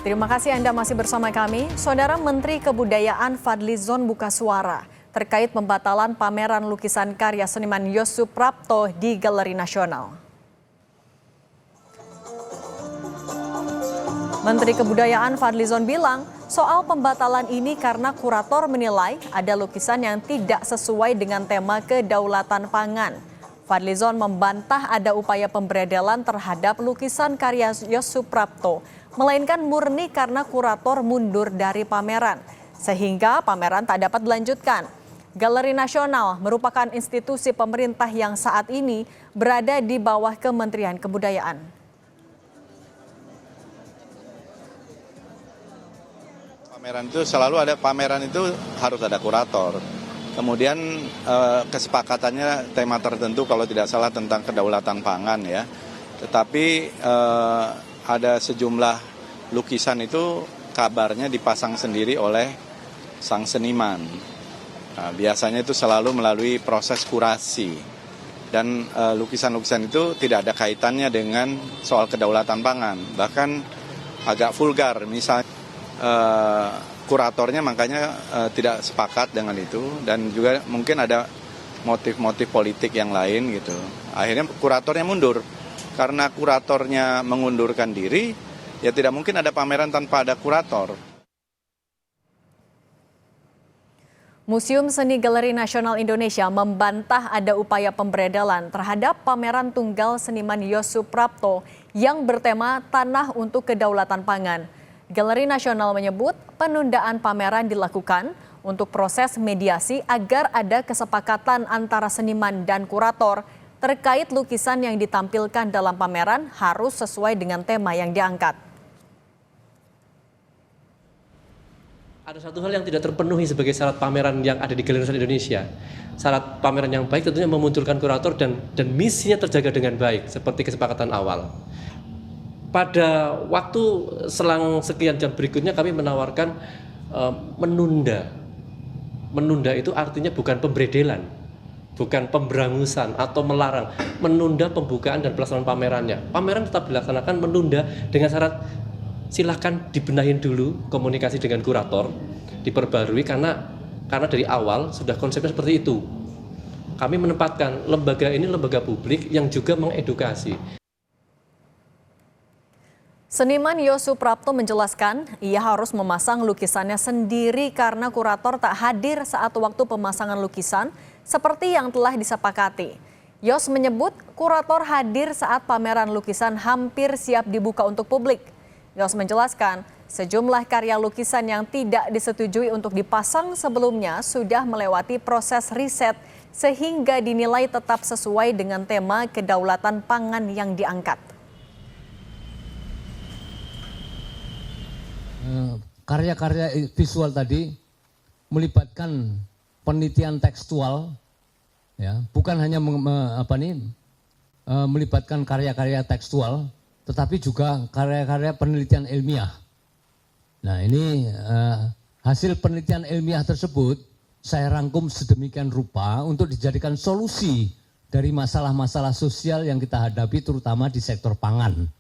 Terima kasih Anda masih bersama kami. Saudara Menteri Kebudayaan Fadlizon buka suara terkait pembatalan pameran lukisan karya seniman Yos Suprapto di Galeri Nasional. Menteri Kebudayaan Fadlizon bilang soal pembatalan ini karena kurator menilai ada lukisan yang tidak sesuai dengan tema kedaulatan pangan. Fadlizon membantah ada upaya pemberedelan terhadap lukisan karya Yos Suprapto, melainkan murni karena kurator mundur dari pameran, sehingga pameran tak dapat dilanjutkan. Galeri Nasional merupakan institusi pemerintah yang saat ini berada di bawah Kementerian Kebudayaan. Pameran itu selalu ada, pameran itu harus ada kurator. Kemudian kesepakatannya tema tertentu kalau tidak salah tentang kedaulatan pangan ya. Tetapi ada sejumlah lukisan itu kabarnya dipasang sendiri oleh sang seniman. Nah, biasanya itu selalu melalui proses kurasi. Dan lukisan-lukisan itu tidak ada kaitannya dengan soal kedaulatan pangan. Bahkan agak vulgar, misalnya kuratornya makanya tidak sepakat dengan itu, dan juga mungkin ada motif-motif politik yang lain gitu. Akhirnya kuratornya mundur. Karena kuratornya mengundurkan diri, ya tidak mungkin ada pameran tanpa ada kurator. Museum Seni Galeri Nasional Indonesia membantah ada upaya pemberedelan terhadap pameran tunggal seniman Yos Suprapto yang bertema Tanah untuk Kedaulatan Pangan. Galeri Nasional menyebut penundaan pameran dilakukan untuk proses mediasi agar ada kesepakatan antara seniman dan kurator terkait lukisan yang ditampilkan dalam pameran harus sesuai dengan tema yang diangkat. Ada satu hal yang tidak terpenuhi sebagai syarat pameran yang ada di Galeri Nasional Indonesia. Syarat pameran yang baik tentunya memunculkan kurator dan misinya terjaga dengan baik seperti kesepakatan awal. Pada waktu selang sekian jam berikutnya kami menawarkan menunda. Menunda itu artinya bukan pemberedelan, bukan pemberangusan atau melarang. Menunda pembukaan dan pelaksanaan pamerannya. Pameran tetap dilaksanakan, menunda dengan syarat silakan dibenahin dulu komunikasi dengan kurator, diperbarui karena dari awal sudah konsepnya seperti itu. Kami menempatkan lembaga ini lembaga publik yang juga mengedukasi. Seniman Yos Suprapto menjelaskan ia harus memasang lukisannya sendiri karena kurator tak hadir saat waktu pemasangan lukisan seperti yang telah disepakati. Yos menyebut kurator hadir saat pameran lukisan hampir siap dibuka untuk publik. Yos menjelaskan sejumlah karya lukisan yang tidak disetujui untuk dipasang sebelumnya sudah melewati proses riset sehingga dinilai tetap sesuai dengan tema kedaulatan pangan yang diangkat. Karya-karya visual tadi melibatkan penelitian tekstual, ya, bukan hanya melibatkan karya-karya tekstual, tetapi juga karya-karya penelitian ilmiah. Nah, ini hasil penelitian ilmiah tersebut saya rangkum sedemikian rupa untuk dijadikan solusi dari masalah-masalah sosial yang kita hadapi terutama di sektor pangan.